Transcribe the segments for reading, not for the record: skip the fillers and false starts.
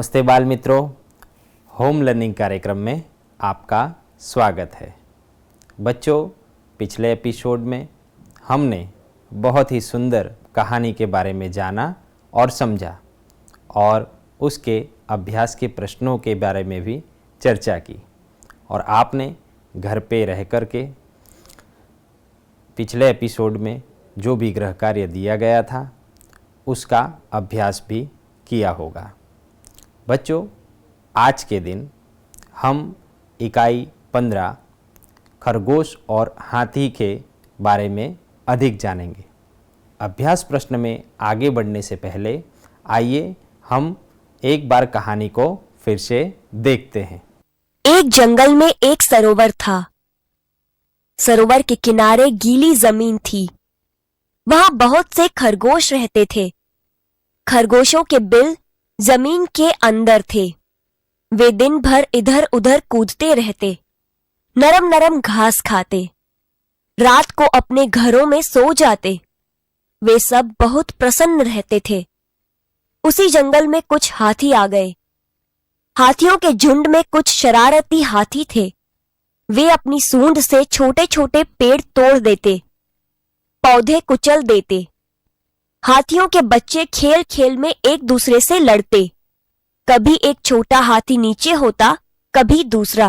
नमस्ते बाल मित्रों, होम लर्निंग कार्यक्रम में आपका स्वागत है। बच्चों, पिछले एपिसोड में हमने बहुत ही सुंदर कहानी के बारे में जाना और समझा और उसके अभ्यास के प्रश्नों के बारे में भी चर्चा की और आपने घर पे रह कर के पिछले एपिसोड में जो भी गृह कार्य दिया गया था उसका अभ्यास भी किया होगा। बच्चों, आज के दिन हम इकाई 15 खरगोश और हाथी के बारे में अधिक जानेंगे। अभ्यास प्रश्न में आगे बढ़ने से पहले आइए हम एक बार कहानी को फिर से देखते हैं। एक जंगल में एक सरोवर था। सरोवर के किनारे गीली जमीन थी। वहां बहुत से खरगोश रहते थे। खरगोशों के बिल जमीन के अंदर थे। वे दिन भर इधर उधर कूदते रहते, नरम नरम घास खाते, रात को अपने घरों में सो जाते। वे सब बहुत प्रसन्न रहते थे। उसी जंगल में कुछ हाथी आ गए। हाथियों के झुंड में कुछ शरारती हाथी थे। वे अपनी सूंड से छोटे छोटे पेड़ तोड़ देते, पौधे कुचल देते। हाथियों के बच्चे खेल खेल में एक दूसरे से लड़ते। कभी एक छोटा हाथी नीचे होता, कभी दूसरा।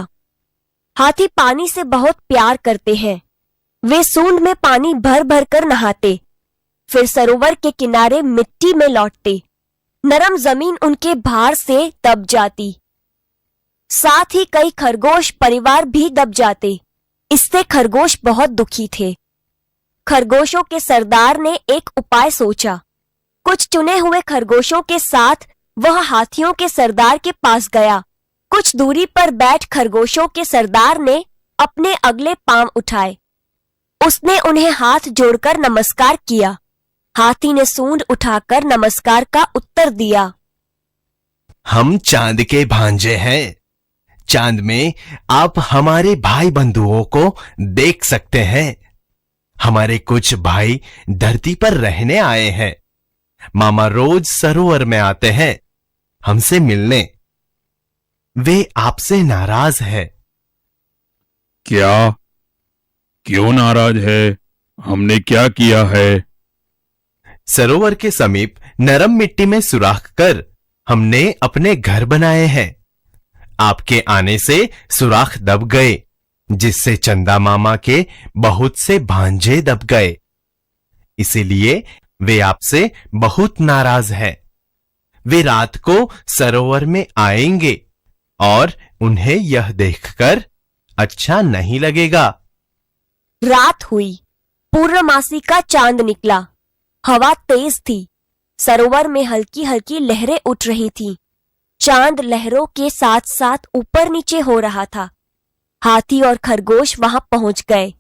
हाथी पानी से बहुत प्यार करते हैं। वे सूंड में पानी भर भर कर नहाते, फिर सरोवर के किनारे मिट्टी में लौटते। नरम जमीन उनके भार से दब जाती। साथ ही कई खरगोश परिवार भी दब जाते। इससे खरगोश बहुत दुखी थे। खरगोशों के सरदार ने एक उपाय सोचा। कुछ चुने हुए खरगोशों के साथ वह हाथियों के सरदार के पास गया। कुछ दूरी पर बैठ खरगोशों के सरदार ने अपने अगले पांव उठाए। उसने उन्हें हाथ जोड़कर नमस्कार किया। हाथी ने सूंड उठाकर नमस्कार का उत्तर दिया। हम चांद के भांजे हैं। चांद में आप हमारे भाई बंधुओं को देख सकते हैं। हमारे कुछ भाई धरती पर रहने आए हैं। मामा रोज सरोवर में आते हैं हमसे मिलने। वे आपसे नाराज है। क्या? क्यों नाराज है? हमने क्या किया है? सरोवर के समीप नरम मिट्टी में सुराख कर हमने अपने घर बनाए हैं। आपके आने से सुराख दब गए, जिससे चंदा मामा के बहुत से भांजे दब गए। इसीलिए वे आपसे बहुत नाराज हैं। वे रात को सरोवर में आएंगे और उन्हें यह देखकर अच्छा नहीं लगेगा। रात हुई। पूर्णमासी का चांद निकला। हवा तेज थी। सरोवर में हल्की हल्की लहरें उठ रही थीं। चांद लहरों के साथ साथ ऊपर नीचे हो रहा था। हाथी और खरगोश वहां पहुंच गए।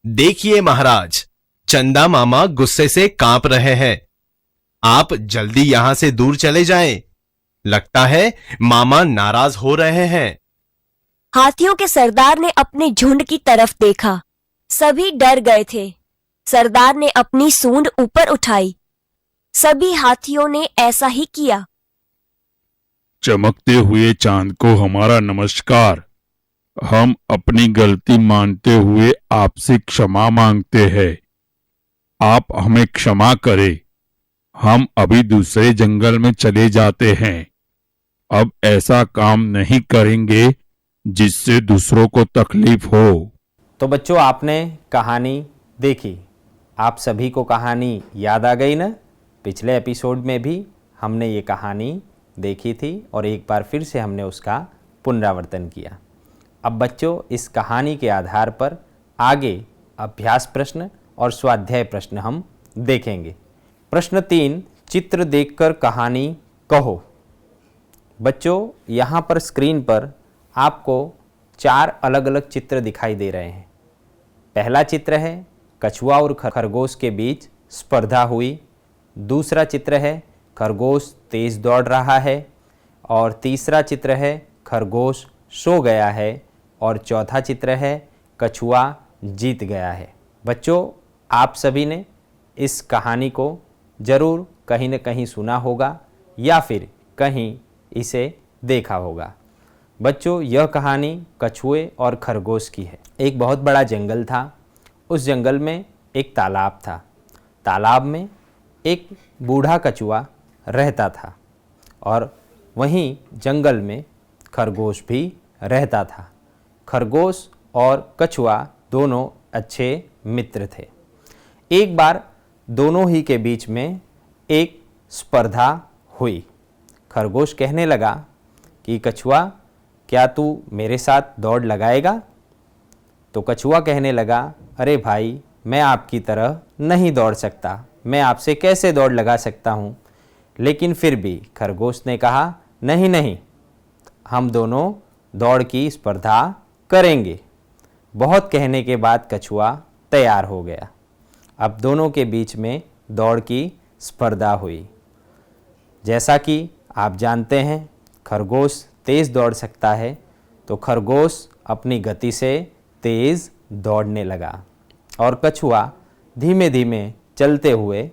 देखिए महाराज, चंदा मामा गुस्से से कांप रहे हैं। आप जल्दी यहां से दूर चले जाएं। लगता है मामा नाराज हो रहे हैं। हाथियों के सरदार ने अपने झुंड की तरफ देखा। सभी डर गए थे। सरदार ने अपनी सूंड ऊपर उठाई। सभी हाथियों ने ऐसा ही किया। चमकते हुए चांद को हमारा नमस्कार। हम अपनी गलती मानते हुए आपसे क्षमा मांगते हैं। आप हमें क्षमा करें। हम अभी दूसरे जंगल में चले जाते हैं। अब ऐसा काम नहीं करेंगे जिससे दूसरों को तकलीफ हो। तो बच्चों, आपने कहानी देखी। आप सभी को कहानी याद आ गई ना? पिछले एपिसोड में भी हमने ये कहानी देखी थी और एक बार फिर से हमने उसका पुनरावर्तन किया। अब बच्चों, इस कहानी के आधार पर आगे अभ्यास प्रश्न और स्वाध्याय प्रश्न हम देखेंगे। प्रश्न 3, चित्र देखकर कहानी कहो। बच्चों, यहाँ पर स्क्रीन पर आपको 4 अलग अलग चित्र दिखाई दे रहे हैं। पहला चित्र है कछुआ और खरगोश के बीच स्पर्धा हुई। दूसरा चित्र है खरगोश तेज दौड़ रहा है और तीसरा चित्र है खरगोश सो गया है और चौथा चित्र है कछुआ जीत गया है। बच्चों, आप सभी ने इस कहानी को ज़रूर कहीं न कहीं सुना होगा या फिर कहीं इसे देखा होगा। बच्चों, यह कहानी कछुए और खरगोश की है। एक बहुत बड़ा जंगल था। उस जंगल में एक तालाब था। तालाब में एक बूढ़ा कछुआ रहता था और वहीं जंगल में खरगोश भी रहता था। खरगोश और कछुआ दोनों अच्छे मित्र थे। एक बार दोनों ही के बीच में एक स्पर्धा हुई। खरगोश कहने लगा कि कछुआ, क्या तू मेरे साथ दौड़ लगाएगा? तो कछुआ कहने लगा, अरे भाई, मैं आपकी तरह नहीं दौड़ सकता, मैं आपसे कैसे दौड़ लगा सकता हूँ। लेकिन फिर भी खरगोश ने कहा, नहीं नहीं, हम दोनों दौड़ की स्पर्धा करेंगे। बहुत कहने के बाद कछुआ तैयार हो गया। अब दोनों के बीच में दौड़ की स्पर्धा हुई। जैसा कि आप जानते हैं, खरगोश तेज़ दौड़ सकता है, तो खरगोश अपनी गति से तेज़ दौड़ने लगा और कछुआ धीमे धीमे चलते हुए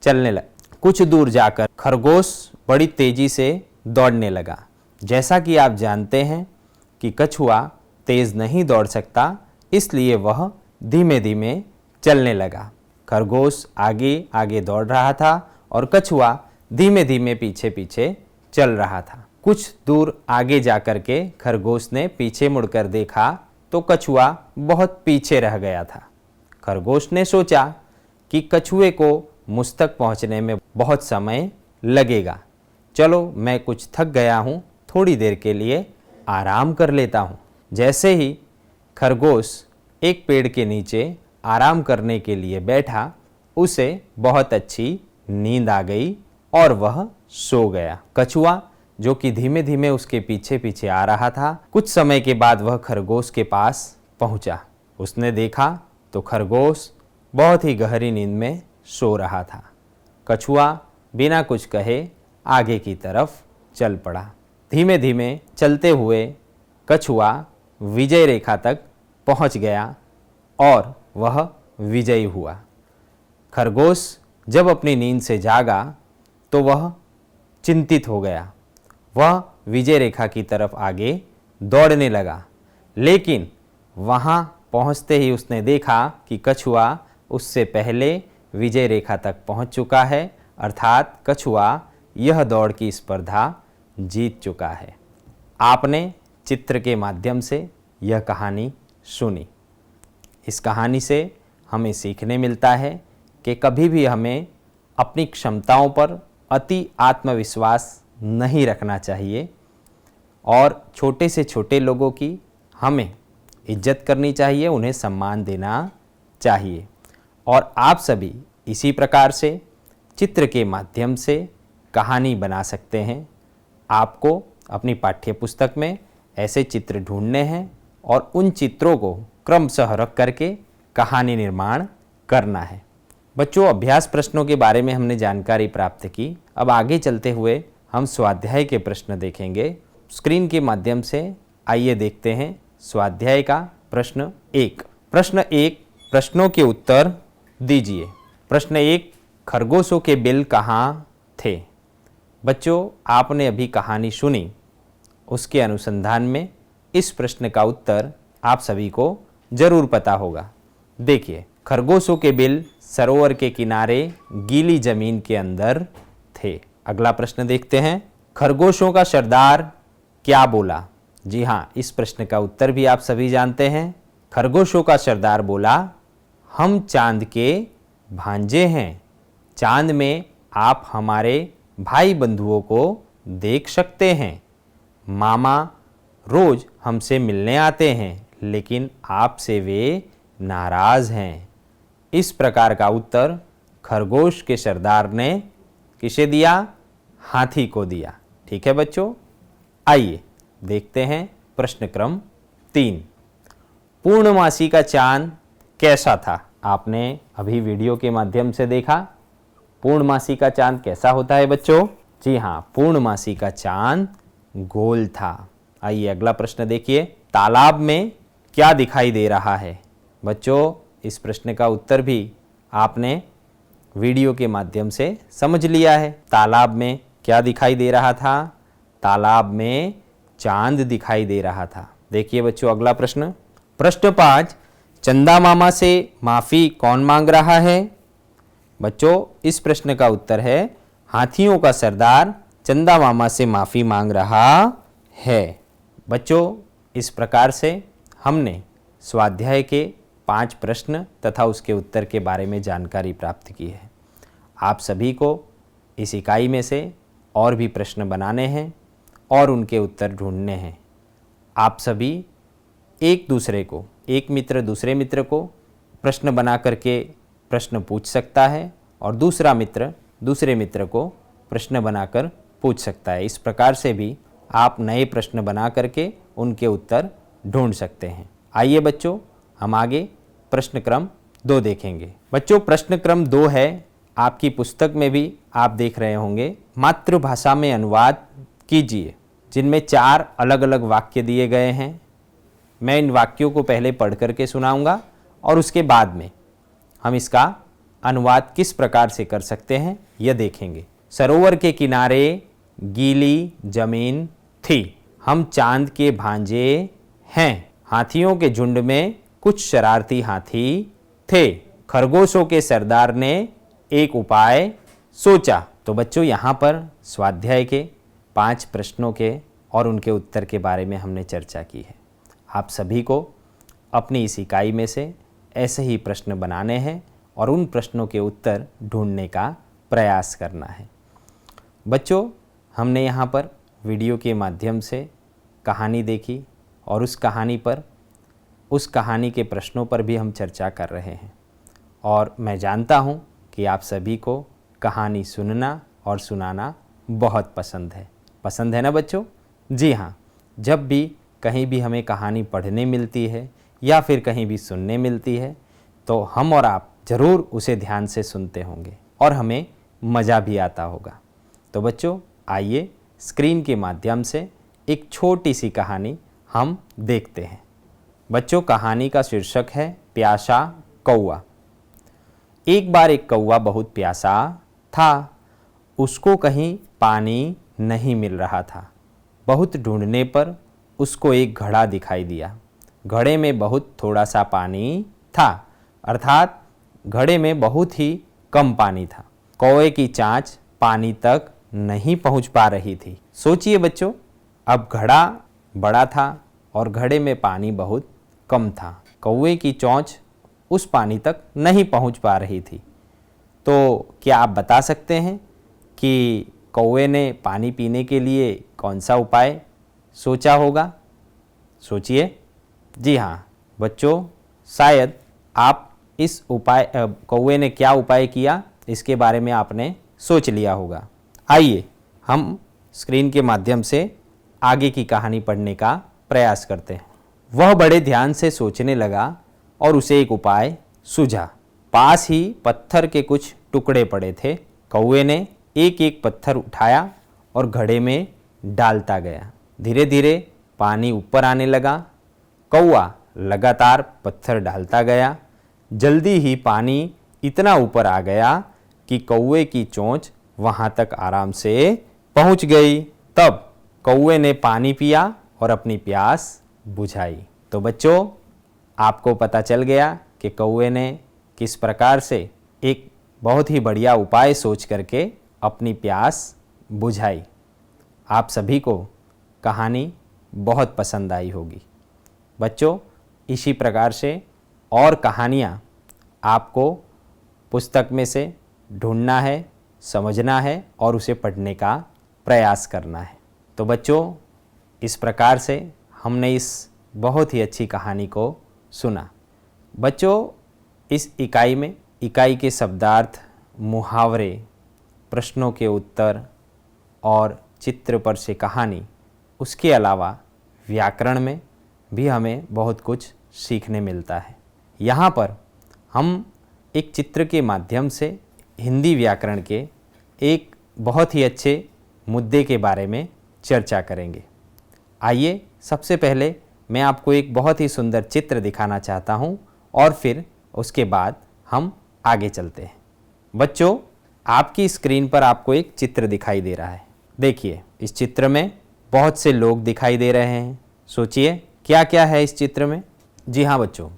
चलने लगा। कुछ दूर जाकर खरगोश बड़ी तेज़ी से दौड़ने लगा। जैसा कि आप जानते हैं कि कछुआ तेज़ नहीं दौड़ सकता, इसलिए वह धीमे धीमे चलने लगा। खरगोश आगे आगे दौड़ रहा था और कछुआ धीमे धीमे पीछे पीछे चल रहा था। कुछ दूर आगे जाकर के खरगोश ने पीछे मुड़कर देखा तो कछुआ बहुत पीछे रह गया था। खरगोश ने सोचा कि कछुए को मुझ तक पहुंचने में बहुत समय लगेगा, चलो मैं कुछ थक गया हूं, थोड़ी देर के लिए आराम कर लेता हूं। जैसे ही खरगोश एक पेड़ के नीचे आराम करने के लिए बैठा, उसे बहुत अच्छी नींद आ गई और वह सो गया। कछुआ, जो कि धीमे धीमे उसके पीछे पीछे आ रहा था, कुछ समय के बाद वह खरगोश के पास पहुंचा। उसने देखा तो खरगोश बहुत ही गहरी नींद में सो रहा था। कछुआ बिना कुछ कहे आगे की तरफ चल पड़ा। धीमे धीमे चलते हुए कछुआ विजय रेखा तक पहुंच गया और वह विजयी हुआ। खरगोश जब अपनी नींद से जागा तो वह चिंतित हो गया। वह विजय रेखा की तरफ आगे दौड़ने लगा, लेकिन वहाँ पहुँचते ही उसने देखा कि कछुआ उससे पहले विजय रेखा तक पहुँच चुका है, अर्थात कछुआ यह दौड़ की स्पर्धा जीत चुका है। आपने चित्र के माध्यम से यह कहानी सुनी। इस कहानी से हमें सीखने मिलता है कि कभी भी हमें अपनी क्षमताओं पर अति आत्मविश्वास नहीं रखना चाहिए और छोटे से छोटे लोगों की हमें इज्जत करनी चाहिए, उन्हें सम्मान देना चाहिए। और आप सभी इसी प्रकार से चित्र के माध्यम से कहानी बना सकते हैं। आपको अपनी पाठ्य पुस्तक में ऐसे चित्र ढूंढने हैं और उन चित्रों को क्रमशः रख करके कहानी निर्माण करना है। बच्चों, अभ्यास प्रश्नों के बारे में हमने जानकारी प्राप्त की। अब आगे चलते हुए हम स्वाध्याय के प्रश्न देखेंगे। स्क्रीन के माध्यम से आइए देखते हैं स्वाध्याय का प्रश्न 1। प्रश्न 1, प्रश्नों के उत्तर दीजिए। प्रश्न 1, खरगोशों के बिल कहाँ थे? बच्चों, आपने अभी कहानी सुनी, उसके अनुसंधान में इस प्रश्न का उत्तर आप सभी को जरूर पता होगा। देखिए, खरगोशों के बिल सरोवर के किनारे गीली जमीन के अंदर थे। अगला प्रश्न देखते हैं, खरगोशों का सरदार क्या बोला? जी हाँ, इस प्रश्न का उत्तर भी आप सभी जानते हैं। खरगोशों का सरदार बोला, हम चांद के भांजे हैं, चांद में आप हमारे भाई बंधुओं को देख सकते हैं। मामा रोज हमसे मिलने आते हैं, लेकिन आपसे वे नाराज हैं। इस प्रकार का उत्तर खरगोश के सरदार ने किसे दिया? हाथी को दिया। ठीक है बच्चों, आइए देखते हैं प्रश्न क्रम 3। पूर्णमासी का चांद कैसा था? आपने अभी वीडियो के माध्यम से देखा। पूर्णमासी का चांद कैसा होता है बच्चों? जी हाँ, पूर्णमासी का चांद गोल था। आइए अगला प्रश्न देखिए, तालाब में क्या दिखाई दे रहा है? बच्चों, इस प्रश्न का उत्तर भी आपने वीडियो के माध्यम से समझ लिया है। तालाब में क्या दिखाई दे रहा था? तालाब में चांद दिखाई दे रहा था। देखिए बच्चों अगला प्रश्न। प्रश्न 5, चंदा मामा से माफ़ी कौन मांग रहा है? बच्चों इस प्रश्न का उत्तर है हाथियों का सरदार चंदा मामा से माफ़ी मांग रहा है। बच्चों इस प्रकार से हमने स्वाध्याय के 5 प्रश्न तथा उसके उत्तर के बारे में जानकारी प्राप्त की है। आप सभी को इस इकाई में से और भी प्रश्न बनाने हैं और उनके उत्तर ढूंढने हैं। आप सभी एक दूसरे को, एक मित्र दूसरे मित्र को प्रश्न बना करके प्रश्न पूछ सकता है और दूसरा मित्र दूसरे मित्र को प्रश्न बनाकर पूछ सकता है। इस प्रकार से भी आप नए प्रश्न बना करके उनके उत्तर ढूंढ सकते हैं। आइए बच्चों हम आगे प्रश्न क्रम 2 देखेंगे। बच्चों प्रश्न क्रम 2 है, आपकी पुस्तक में भी आप देख रहे होंगे, मातृभाषा में अनुवाद कीजिए, जिनमें 4 अलग अलग वाक्य दिए गए हैं। मैं इन वाक्यों को पहले पढ़ करके सुनाऊंगा और उसके बाद में हम इसका अनुवाद किस प्रकार से कर सकते हैं यह देखेंगे। सरोवर के किनारे गीली जमीन थी, हम चांद के भांजे हैं, हाथियों के झुंड में कुछ शरारती हाथी थे, खरगोशों के सरदार ने एक उपाय सोचा। तो बच्चों यहाँ पर स्वाध्याय के 5 प्रश्नों के और उनके उत्तर के बारे में हमने चर्चा की है। आप सभी को अपनी इस इकाई में से ऐसे ही प्रश्न बनाने हैं और उन प्रश्नों के उत्तर ढूंढने का प्रयास करना है। बच्चों हमने यहाँ पर वीडियो के माध्यम से कहानी देखी और उस कहानी के प्रश्नों पर भी हम चर्चा कर रहे हैं और मैं जानता हूँ कि आप सभी को कहानी सुनना और सुनाना बहुत पसंद है ना बच्चों? जी हाँ, जब भी कहीं भी हमें कहानी पढ़ने मिलती है या फिर कहीं भी सुनने मिलती है तो हम और आप ज़रूर उसे ध्यान से सुनते होंगे और हमें मज़ा भी आता होगा। तो बच्चों आइए स्क्रीन के माध्यम से एक छोटी सी कहानी हम देखते हैं। बच्चों कहानी का शीर्षक है प्यासा कौवा। एक बार एक कौवा बहुत प्यासा था, उसको कहीं पानी नहीं मिल रहा था। बहुत ढूंढने पर उसको एक घड़ा दिखाई दिया। घड़े में बहुत थोड़ा सा पानी था, अर्थात घड़े में बहुत ही कम पानी था। कौवे की चांच पानी तक नहीं पहुंच पा रही थी। सोचिए बच्चों, अब घड़ा बड़ा था और घड़े में पानी बहुत कम था। कौवे की चोंच उस पानी तक नहीं पहुंच पा रही थी। तो क्या आप बता सकते हैं कि कौवे ने पानी पीने के लिए कौन सा उपाय सोचा होगा? सोचिए। जी हाँ बच्चों, शायद आप इस उपाय कौवे ने क्या उपाय किया इसके बारे में आपने सोच लिया होगा। आइए हम स्क्रीन के माध्यम से आगे की कहानी पढ़ने का प्रयास करते हैं। वह बड़े ध्यान से सोचने लगा और उसे एक उपाय सूझा। पास ही पत्थर के कुछ टुकड़े पड़े थे। कौवे ने एक एक पत्थर उठाया और घड़े में डालता गया। धीरे धीरे पानी ऊपर आने लगा। कौवा लगातार पत्थर डालता गया। जल्दी ही पानी इतना ऊपर आ गया कि कौवे की चोंच वहाँ तक आराम से पहुँच गई। तब कौवे ने पानी पिया और अपनी प्यास बुझाई। तो बच्चों आपको पता चल गया कि कौवे ने किस प्रकार से एक बहुत ही बढ़िया उपाय सोच करके अपनी प्यास बुझाई। आप सभी को कहानी बहुत पसंद आई होगी। बच्चों इसी प्रकार से और कहानियाँ आपको पुस्तक में से ढूंढना है, समझना है और उसे पढ़ने का प्रयास करना है। तो बच्चों इस प्रकार से हमने इस बहुत ही अच्छी कहानी को सुना। बच्चों इस इकाई के शब्दार्थ, मुहावरे, प्रश्नों के उत्तर और चित्र पर से कहानी, उसके अलावा व्याकरण में भी हमें बहुत कुछ सीखने मिलता है। यहाँ पर हम एक चित्र के माध्यम से हिंदी व्याकरण के एक बहुत ही अच्छे मुद्दे के बारे में चर्चा करेंगे। आइए सबसे पहले मैं आपको एक बहुत ही सुंदर चित्र दिखाना चाहता हूँ और फिर उसके बाद हम आगे चलते हैं। बच्चों आपकी स्क्रीन पर आपको एक चित्र दिखाई दे रहा है। देखिए इस चित्र में बहुत से लोग दिखाई दे रहे हैं। सोचिए क्या क्या है इस चित्र में। जी हाँ बच्चों,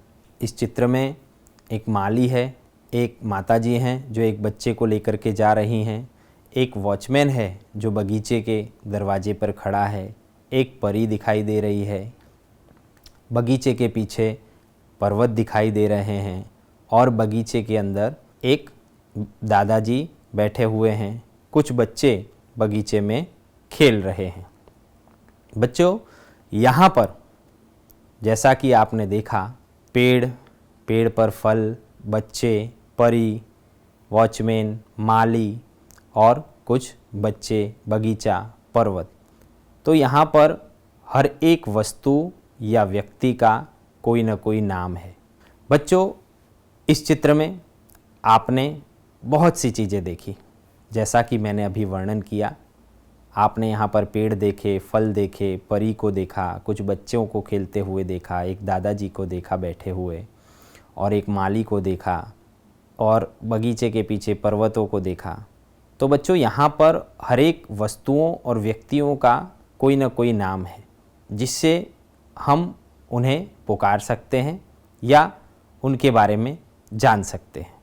इस चित्र में एक माली है, एक माताजी हैं जो एक बच्चे को लेकर के जा रही हैं, एक वॉचमैन है जो बगीचे के दरवाजे पर खड़ा है, एक परी दिखाई दे रही है, बगीचे के पीछे पर्वत दिखाई दे रहे हैं और बगीचे के अंदर एक दादाजी बैठे हुए हैं। कुछ बच्चे बगीचे में खेल रहे हैं। बच्चों यहाँ पर जैसा कि आपने देखा, पेड़ पर फल, बच्चे, परी, वॉचमैन, माली और कुछ बच्चे, बगीचा, पर्वत। तो यहाँ पर हर एक वस्तु या व्यक्ति का कोई न कोई नाम है। बच्चों इस चित्र में आपने बहुत सी चीज़ें देखी, जैसा कि मैंने अभी वर्णन किया। आपने यहाँ पर पेड़ देखे, फल देखे, परी को देखा, कुछ बच्चों को खेलते हुए देखा, एक दादाजी को देखा बैठे हुए और एक माली को देखा और बगीचे के पीछे पर्वतों को देखा। तो बच्चों यहाँ पर हर एक वस्तुओं और व्यक्तियों का कोई न कोई नाम है जिससे हम उन्हें पुकार सकते हैं या उनके बारे में जान सकते हैं।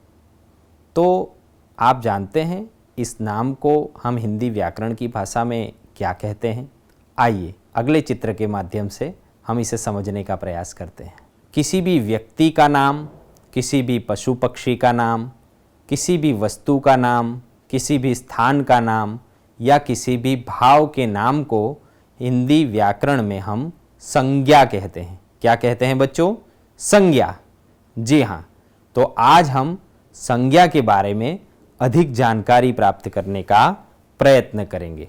तो आप जानते हैं इस नाम को हम हिंदी व्याकरण की भाषा में क्या कहते हैं? आइए अगले चित्र के माध्यम से हम इसे समझने का प्रयास करते हैं। किसी भी व्यक्ति का नाम, किसी भी पशु पक्षी का नाम, किसी भी वस्तु का नाम, किसी भी स्थान का नाम या किसी भी भाव के नाम को हिंदी व्याकरण में हम संज्ञा कहते हैं। क्या कहते हैं बच्चों? संज्ञा। जी हाँ, तो आज हम संज्ञा के बारे में अधिक जानकारी प्राप्त करने का प्रयत्न करेंगे।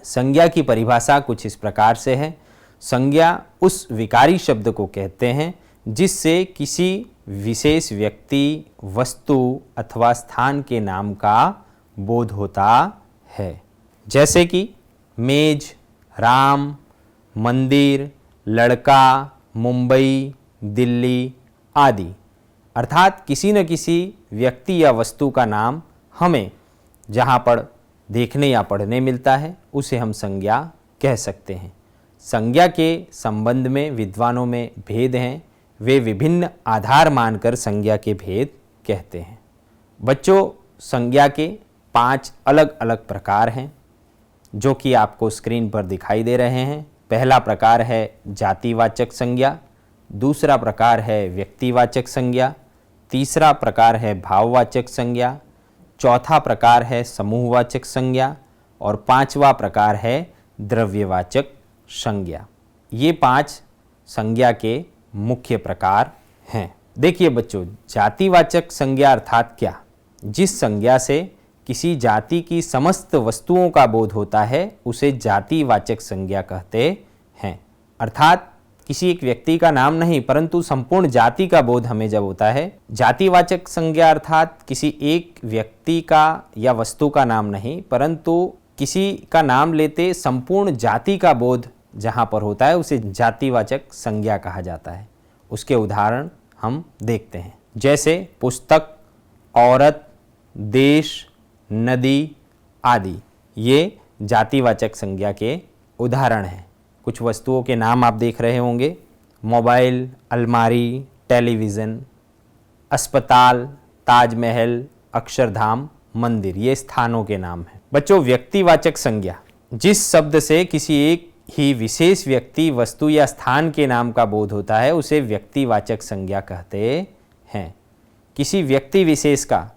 संज्ञा की परिभाषा कुछ इस प्रकार से है। संज्ञा उस विकारी शब्द को कहते हैं जिससे किसी विशेष व्यक्ति, वस्तु अथवा स्थान के नाम का बोध होता है, जैसे कि मेज, राम, मंदिर, लड़का, मुंबई, दिल्ली आदि। अर्थात किसी न किसी व्यक्ति या वस्तु का नाम हमें जहाँ पर देखने या पढ़ने मिलता है उसे हम संज्ञा कह सकते हैं। संज्ञा के संबंध में विद्वानों में भेद हैं, वे विभिन्न आधार मानकर संज्ञा के भेद कहते हैं। बच्चों संज्ञा के 5 अलग अलग प्रकार हैं जो कि आपको स्क्रीन पर दिखाई दे रहे हैं। पहला प्रकार है जातिवाचक संज्ञा, दूसरा प्रकार है व्यक्तिवाचक संज्ञा, तीसरा प्रकार है भाववाचक संज्ञा, चौथा प्रकार है समूहवाचक संज्ञा और पांचवा प्रकार है द्रव्यवाचक संज्ञा। ये 5 संज्ञा के मुख्य प्रकार हैं। देखिए बच्चों, जातिवाचक संज्ञा अर्थात क्या? जिस संज्ञा से किसी जाति की समस्त वस्तुओं का बोध होता है उसे जातिवाचक संज्ञा कहते हैं। अर्थात किसी एक व्यक्ति का नाम नहीं परंतु संपूर्ण जाति का बोध हमें जब होता है। जातिवाचक संज्ञा अर्थात किसी एक व्यक्ति का या वस्तु का नाम नहीं परंतु किसी का नाम लेते संपूर्ण जाति का बोध जहाँ पर होता है उसे जातिवाचक संज्ञा कहा जाता है। उसके उदाहरण हम देखते हैं, जैसे पुस्तक, औरत, देश, नदी आदि। ये जातिवाचक संज्ञा के उदाहरण हैं। कुछ वस्तुओं के नाम आप देख रहे होंगे, मोबाइल, अलमारी, टेलीविज़न, अस्पताल, ताजमहल, अक्षरधाम, मंदिर, ये स्थानों के नाम हैं। बच्चों व्यक्तिवाचक संज्ञा, जिस शब्द से किसी एक ही विशेष व्यक्ति, वस्तु या स्थान के नाम का बोध होता है उसे व्यक्तिवाचक संज्ञा कहते हैं। किसी व्यक्ति विशेष का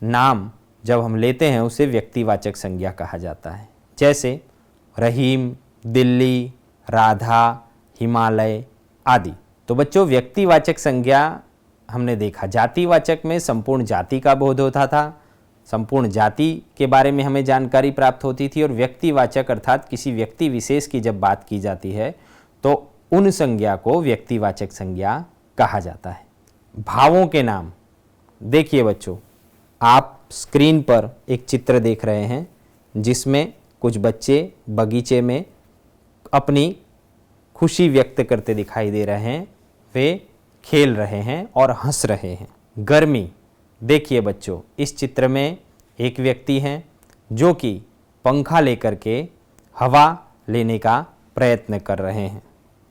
नाम जब हम लेते हैं उसे व्यक्तिवाचक संज्ञा कहा जाता है, जैसे रहीम, दिल्ली, राधा, हिमालय आदि। तो बच्चों व्यक्तिवाचक संज्ञा हमने देखा, जातिवाचक में संपूर्ण जाति का बोध होता था, संपूर्ण जाति के बारे में हमें जानकारी प्राप्त होती थी, और व्यक्तिवाचक अर्थात किसी व्यक्ति विशेष की जब बात की जाती है तो उन संज्ञा को व्यक्तिवाचक संज्ञा कहा जाता है। भावों के नाम, देखिए बच्चों आप स्क्रीन पर एक चित्र देख रहे हैं जिसमें कुछ बच्चे बगीचे में अपनी खुशी व्यक्त करते दिखाई दे रहे हैं। वे खेल रहे हैं और हंस रहे हैं। गर्मी, देखिए बच्चों इस चित्र में एक व्यक्ति हैं जो कि पंखा लेकर के हवा लेने का प्रयत्न कर रहे हैं।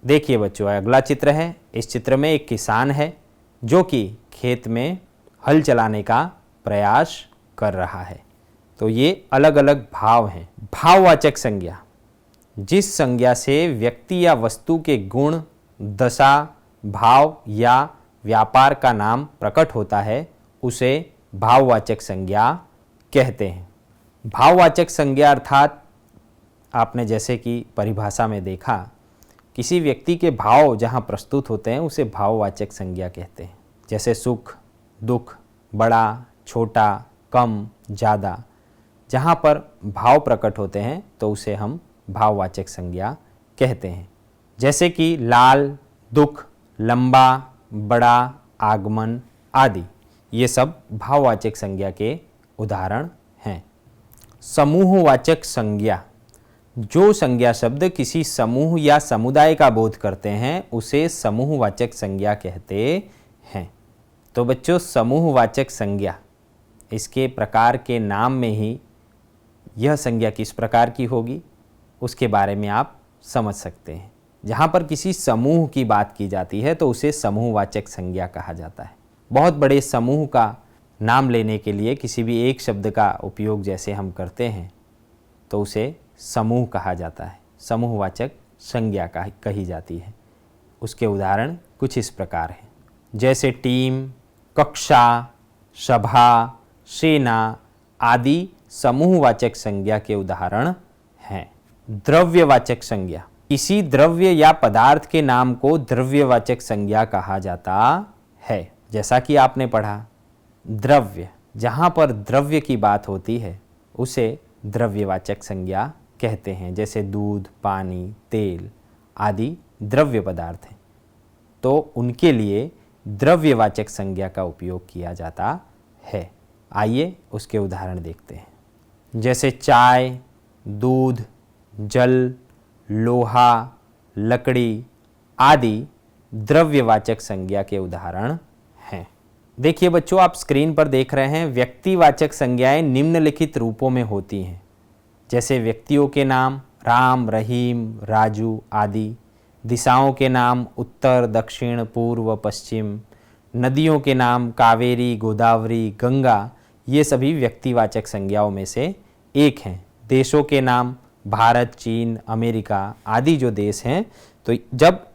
देखिए बच्चों, अगला चित्र है। इस चित्र में एक किसान है जो कि खेत में हल चलाने का प्रयास कर रहा है। तो ये अलग अलग भाव हैं। भाववाचक संज्ञा, जिस संज्ञा से व्यक्ति या वस्तु के गुण, दशा, भाव या व्यापार का नाम प्रकट होता है, उसे भाववाचक संज्ञा कहते हैं। भाववाचक संज्ञा अर्थात आपने जैसे कि परिभाषा में देखा, किसी व्यक्ति के भाव जहाँ प्रस्तुत होते हैं उसे भाववाचक संज्ञा कहते हैं। जैसे सुख, दुख, बड़ा, छोटा, कम, ज़्यादा, जहाँ पर भाव प्रकट होते हैं तो उसे हम भाववाचक संज्ञा कहते हैं। जैसे कि लाल, दुख, लंबा, बड़ा, आगमन आदि, ये सब भाववाचक संज्ञा के उदाहरण हैं। समूहवाचक संज्ञा, जो संज्ञा शब्द किसी समूह या समुदाय का बोध करते हैं उसे समूहवाचक संज्ञा कहते हैं। तो बच्चों, समूहवाचक संज्ञा, इसके प्रकार के नाम में ही यह संज्ञा किस प्रकार की होगी उसके बारे में आप समझ सकते हैं। जहाँ पर किसी समूह की बात की जाती है तो उसे समूहवाचक संज्ञा कहा जाता है। बहुत बड़े समूह का नाम लेने के लिए किसी भी एक शब्द का उपयोग जैसे हम करते हैं तो उसे समूह कहा जाता है, समूहवाचक संज्ञा कही जाती है। उसके उदाहरण कुछ इस प्रकार हैं, जैसे टीम, कक्षा, सभा, सेना आदि समूहवाचक संज्ञा के उदाहरण हैं। द्रव्यवाचक संज्ञा, किसी द्रव्य या पदार्थ के नाम को द्रव्यवाचक संज्ञा कहा जाता है। जैसा कि आपने पढ़ा, द्रव्य, जहाँ पर द्रव्य की बात होती है उसे द्रव्यवाचक संज्ञा कहते हैं। जैसे दूध, पानी, तेल आदि द्रव्य पदार्थ हैं, तो उनके लिए द्रव्यवाचक संज्ञा का उपयोग किया जाता है। आइए उसके उदाहरण देखते हैं। जैसे चाय, दूध, जल, लोहा, लकड़ी आदि द्रव्यवाचक संज्ञा के उदाहरण हैं। देखिए बच्चों, आप स्क्रीन पर देख रहे हैं, व्यक्तिवाचक संज्ञाएं निम्नलिखित रूपों में होती हैं। जैसे व्यक्तियों के नाम राम, रहीम, राजू आदि, दिशाओं के नाम उत्तर, दक्षिण, पूर्व, पश्चिम, नदियों के नाम कावेरी, गोदावरी, गंगा, ये सभी व्यक्तिवाचक संज्ञाओं में से एक हैं। देशों के नाम भारत, चीन, अमेरिका आदि जो देश हैं, तो जब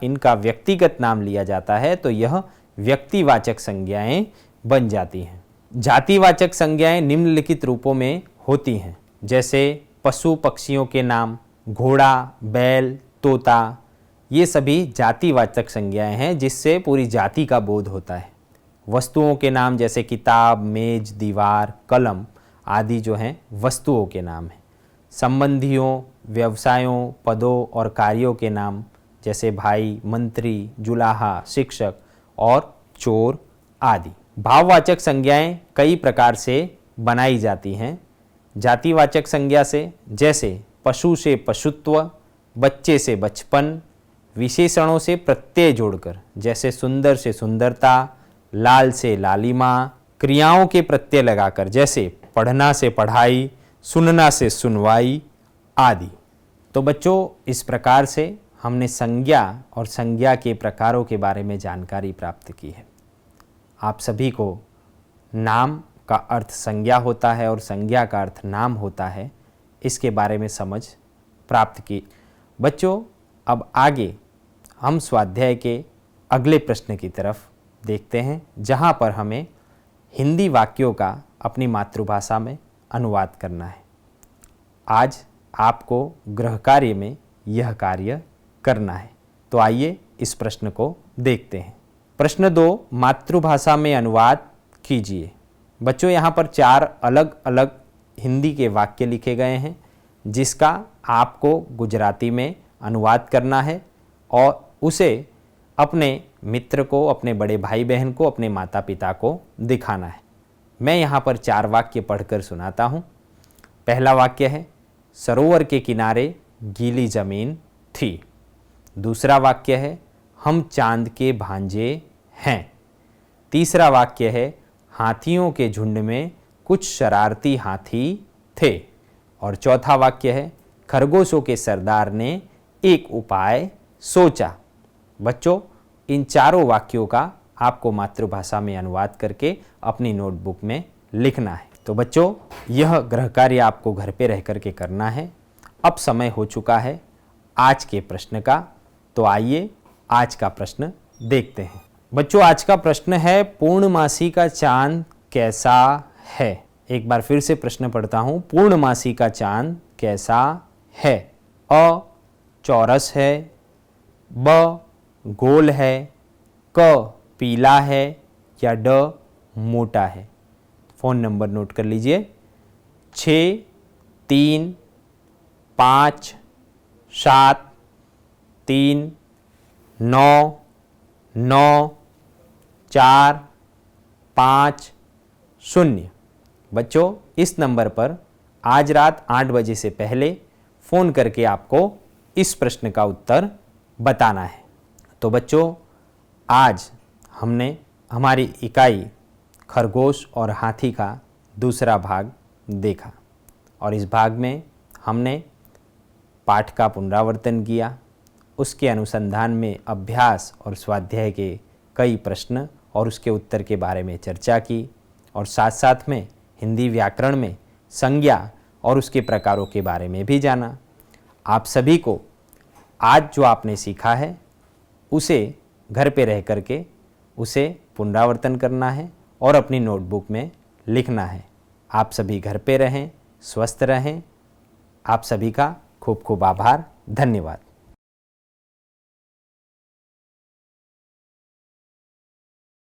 इनका व्यक्तिगत नाम लिया जाता है तो यह व्यक्तिवाचक संज्ञाएं बन जाती हैं। जातिवाचक संज्ञाएं निम्नलिखित रूपों में होती हैं। जैसे पशु पक्षियों के नाम घोड़ा, बैल, तोता, ये सभी जातिवाचक संज्ञाएं हैं जिससे पूरी जाति का बोध होता है। वस्तुओं के नाम जैसे किताब, मेज, दीवार, कलम आदि जो हैं वस्तुओं के नाम हैं। संबंधियों, व्यवसायों, पदों और कार्यों के नाम जैसे भाई, मंत्री, जुलाहा, शिक्षक और चोर आदि। भाववाचक संज्ञाएं कई प्रकार से बनाई जाती हैं जातिवाचक संज्ञा से, जैसे पशु से पशुत्व, बच्चे से बचपन, विशेषणों से प्रत्यय जोड़कर, जैसे सुंदर से सुंदरता, लाल से लालिमा, क्रियाओं के प्रत्यय लगाकर, जैसे पढ़ना से पढ़ाई, सुनना से सुनवाई आदि। तो बच्चों, इस प्रकार से हमने संज्ञा और संज्ञा के प्रकारों के बारे में जानकारी प्राप्त की है। आप सभी को नाम का अर्थ संज्ञा होता है और संज्ञा का अर्थ नाम होता है, इसके बारे में समझ प्राप्त की। बच्चों, अब आगे हम स्वाध्याय के अगले प्रश्न की तरफ देखते हैं, जहाँ पर हमें हिंदी वाक्यों का अपनी मातृभाषा में अनुवाद करना है। आज आपको गृह कार्य में यह कार्य करना है। तो आइए इस प्रश्न को देखते हैं। प्रश्न 2, मातृभाषा में अनुवाद कीजिए। बच्चों, यहाँ पर 4 अलग अलग हिंदी के वाक्य लिखे गए हैं जिसका आपको गुजराती में अनुवाद करना है और उसे अपने मित्र को, अपने बड़े भाई बहन को, अपने माता पिता को दिखाना है। मैं यहाँ पर 4 वाक्य पढ़कर सुनाता हूँ। पहला वाक्य है, सरोवर के किनारे गीली ज़मीन थी। दूसरा वाक्य है, हम चांद के भांजे हैं। तीसरा वाक्य है, हाथियों के झुंड में कुछ शरारती हाथी थे। और चौथा वाक्य है खरगोशों के सरदार ने एक उपाय सोचा। बच्चों, इन चारों वाक्यों का आपको मातृभाषा में अनुवाद करके अपनी नोटबुक में लिखना है। तो बच्चों, यह गृह कार्य आपको घर पे रह करके करना है। अब समय हो चुका है आज के प्रश्न का, तो आइए आज का प्रश्न देखते हैं। बच्चों, आज का प्रश्न है पूर्णमासी का चांद कैसा है। एक बार फिर से प्रश्न पढ़ता हूँ। पूर्णमासी का चांद कैसा है। अ चौरस है, ब गोल है, क पीला है या ड मोटा है। फ़ोन नंबर नोट कर लीजिए 6 3 5 7 3 9 9 4 5 0। बच्चों, इस नंबर पर आज रात 8 बजे से पहले फ़ोन करके आपको इस प्रश्न का उत्तर बताना है। तो बच्चों, आज हमने हमारी इकाई खरगोश और हाथी का दूसरा भाग देखा और इस भाग में हमने पाठ का पुनरावर्तन किया, उसके अनुसंधान में अभ्यास और स्वाध्याय के कई प्रश्न और उसके उत्तर के बारे में चर्चा की और साथ साथ में हिंदी व्याकरण में संज्ञा और उसके प्रकारों के बारे में भी जाना। आप सभी को आज जो आपने सीखा है उसे घर पे रह करके उसे पुनरावर्तन करना है और अपनी नोटबुक में लिखना है। आप सभी घर पे रहें, स्वस्थ रहें। आप सभी का खूब खूब आभार। धन्यवाद।